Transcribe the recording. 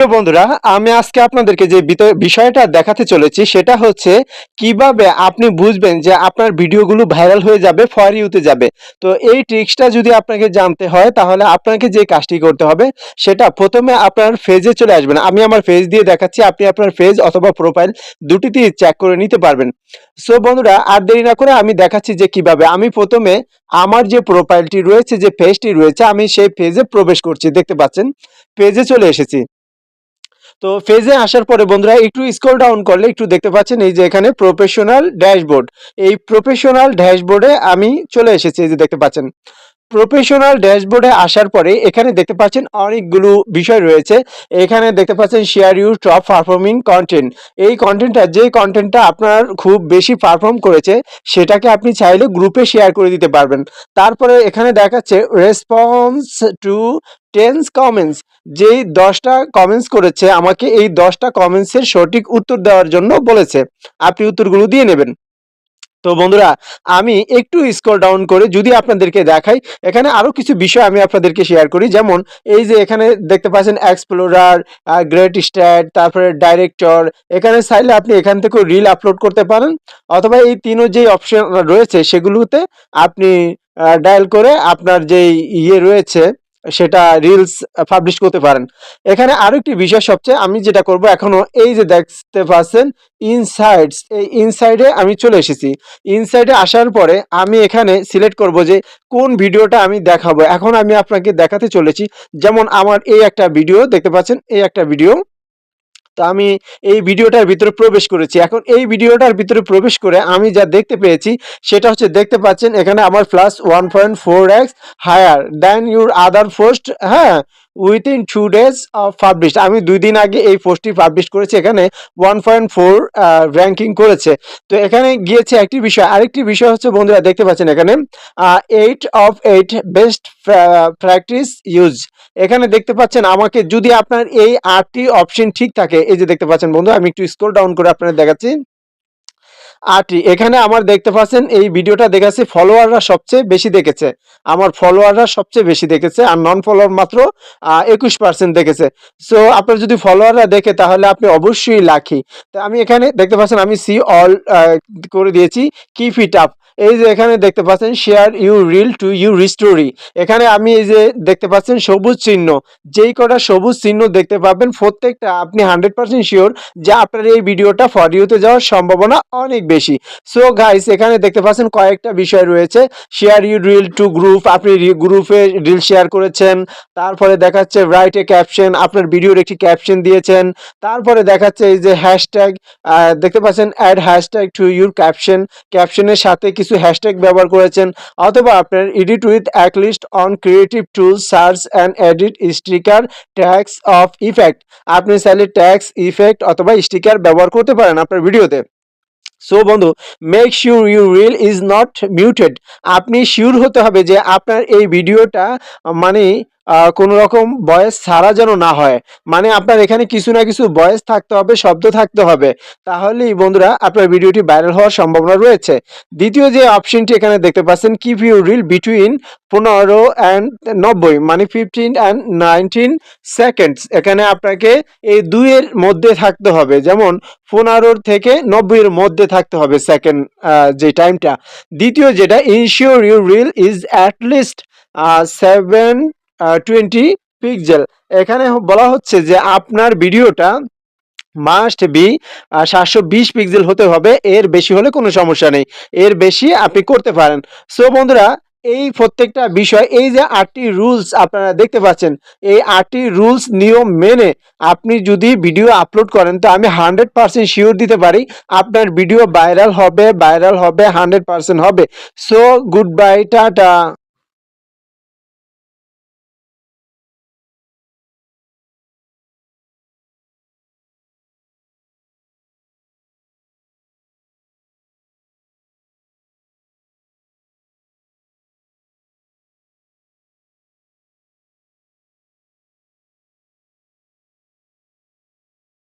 তো বন্ধুরা, আমি আজকে আপনাদেরকে যে বিষয়টা দেখাতে চলেছি সেটা হচ্ছে কিভাবে আপনি বুঝবেন যে আপনার ভিডিওগুলো ভাইরাল হয়ে যাবে, ফর ইউতে যাবে। তো এই ট্রিক্সটা যদি আপনাকে জানতে হয় তাহলে আপনাকে যে কাজটি করতে হবে সেটা প্রথমে আপনার ফেজে চলে আসবেন। আমি আমার ফেজ দিয়ে দেখাচ্ছি, আপনি আপনার ফেজ অথবা প্রোফাইল দুটিতেই চেক করে নিতে পারবেন। সো বন্ধুরা, আর দেরি না করে আমি দেখাচ্ছি যে কিভাবে। আমি প্রথমে আমার যে প্রোফাইলটি রয়েছে, যে পেজটি রয়েছে, আমি সেই পেজে প্রবেশ করছি। দেখতে পাচ্ছেন পেজে চলে এসেছি। তো ফেজে আসার পরে বন্ধুরা একটু স্ক্রল ডাউন করলে একটু দেখতে পাচ্ছেন এই যে এখানে প্রফেশনাল ড্যাশবোর্ড। এই প্রফেশনাল ড্যাশবোর্ডে আমি চলে এসেছি, এই যে দেখতে পাচ্ছেন। প্রফেশনাল ড্যাশবোর্ডে আসার পরে এখানে দেখতে পাচ্ছেন অনেকগুলো বিষয় রয়েছে। এখানে দেখতে পাচ্ছেন share your top performing content. এই কন্টেন্টটা, যে কন্টেন্টটা আপনার খুব বেশি পারফর্ম করেছে সেটাকে আপনি চাইলে গ্রুপে শেয়ার করে দিতে পারবেন। তারপরে এখানে দেখাচ্ছে রেসপন্স টু 10 কমেন্টস। যেই 10টা কমেন্টস করেছে আমাকে, এই 10টা কমেন্টসের সঠিক উত্তর দেওয়ার জন্য বলেছে। আপনি উত্তরগুলো দিয়ে নেবেন। তো বন্ধুরা, আমি একটু স্ক্রল ডাউন করে যদি আপনাদেরকে দেখাই, এখানে আরো কিছু বিষয় আমি আপনাদেরকে শেয়ার করি। যেমন এই যে এখানে দেখতে পাচ্ছেন এক্সপ্লোরার, গ্রেট স্ট্যাট, তারপরে ডাইরেক্টর। এখানে চাইলে আপনি এখান থেকে রিল আপলোড করতে পারেন, অথবা এই তিনও যে অপশন রয়েছে সেগুলোতে আপনি ডায়াল করে আপনার যে ইয়ে রয়েছে সেটা রিলস পাবলিশ করতে পারেন। এখানে আরো একটি বিষয়, সবচেয়ে আমি যেটা করব এখনো, এই যে দেখতে পাচ্ছেন ইনসাইডস, এই ইনসাইডে আমি চলে এসেছি। ইনসাইডে আসার পরে আমি এখানে সিলেক্ট করব যে কোন ভিডিওটা আমি দেখাবো। এখন আমি আপনাকে দেখাতে চলেছি, যেমন আমার এই একটা ভিডিও দেখতে পাচ্ছেন, এই একটা ভিডিও। তো আমি এই ভিডিওটার ভিতরে প্রবেশ করেছি। এখন এই ভিডিওটার ভিতরে প্রবেশ করে আমি যা দেখতে পেয়েছি সেটা হচ্ছে, দেখতে পাচ্ছেন এখানে আমার plus 1.4x higher than your other post. হ্যাঁ, উইথিন 2 days অফ পাবলিশ। আমি 2 দিন আগে এই পোস্টটি পাবলিশ করেছি, এখানে 1.4 র্যাঙ্কিং করেছে। তো এখানে গিয়েছে একটি বিষয়। আরেকটি বিষয় হচ্ছে বন্ধুরা, দেখতে পাচ্ছেন এখানে 8 of 8 বেস্ট প্র্যাকটিস ইউজ। এখানে দেখতে পাচ্ছেন আমাকে, যদি আপনার এই 8টি অপশন ঠিক থাকে, এই যে দেখতে পাচ্ছেন বন্ধু, আমি একটু স্ক্রল ডাউন করে আপনাদের দেখাচ্ছি। 8টি এখানে আমার দেখতে পাচ্ছেন, এই ভিডিওটা দেখাচ্ছে ফলোয়াররা সবচেয়ে বেশি দেখেছে। আমার ফলোয়াররা সবচেয়ে বেশি দেখেছে, আর নন ফলোয়ার মাত্র 21% দেখেছে। সো আপনার যদি ফলোয়াররা দেখে তাহলে আপনি অবশ্যই লাকি। তো আমি এখানে দেখতে পাচ্ছেন আমি সি অল করে দিয়েছি, কিপ ইট আপ। এই যে এখানে দেখতে পাচ্ছেন share your reel to your story. এখানে আমি এই যে দেখতে পাচ্ছেন সবুজ চিহ্ন, যেই কটা সবুজ চিহ্ন দেখতে পাবেন প্রত্যেকটা আপনি 100% শিওর যে আপনার এই ভিডিওটা ফর ইউতে যাওয়ার সম্ভাবনা অনেক বেশি। সো গাইস, এখানে দেখতে পাচ্ছেন কয়েকটা বিষয় রয়েছে। Share your reel to group, আপনি গ্রুপে রিল শেয়ার করেছেন। তারপরে দেখাচ্ছে রাইট এ ক্যাপশন, আপনার ভিডিওর একটি ক্যাপশন দিয়েছেন। তারপরে দেখাচ্ছে এই যে হ্যাশট্যাগ, দেখতে পাচ্ছেন add hashtag to your caption. ক্যাপশনের সাথে কিছু হ্যাশট্যাগ ব্যবহার করেছেন। অথবা আপনার edit with at least on creative tools search and edit sticker tags of effect. আপনি চাইলে ট্যাগস, ইফেক্ট অথবা স্টিকার ব্যবহার করতে পারেন আপনার ভিডিওতে। সো বন্ধু, make sure your reel is not muted. আপনি শিওর হতে হবে যে আপনার এই ভিডিওটা মানে কোনো রকম ভয়েস ছাড়া যেন না হয়। মানে আপনার এখানে কিছু না কিছু ভয়েস থাকতে হবে, শব্দ থাকতে হবে, তাহলেই বন্ধুরা আপনার ভিডিওটি ভাইরাল হওয়ার সম্ভাবনা রয়েছে। দ্বিতীয় যে অপশনটি এখানে দেখতে পাচ্ছেন, keep your reel between 15 and 90, মানে 15 and 19 সেকেন্ডস। এখানে আপনাকে এই দুইয়ের মধ্যে থাকতে হবে, যেমন 15 থেকে 90 এর মধ্যে থাকতে হবে সেকেন্ড, যে টাইমটা। দ্বিতীয় যেটা, ensure your reel is at least 720 pixel. এখানে বলা হচ্ছে যে আপনার ভিডিওটা মাস্ট বি 720 পিক্সেল হতে হবে, এর বেশি হলে কোনো সমস্যা নেই, এর বেশি আপনি করতে পারেন। সো বন্ধুরা, এই প্রত্যেকটা বিষয়, এই যে 8টি রুলস আপনারা দেখতে পাচ্ছেন, এই 8টি রুলস নিয়ম মেনে আপনি যদি ভিডিও আপলোড করেন, তো আমি 100% শিওর দিতে পারি আপনার ভিডিও ভাইরাল হবে, ভাইরাল হবে, 100% হবে। So good bye, tata.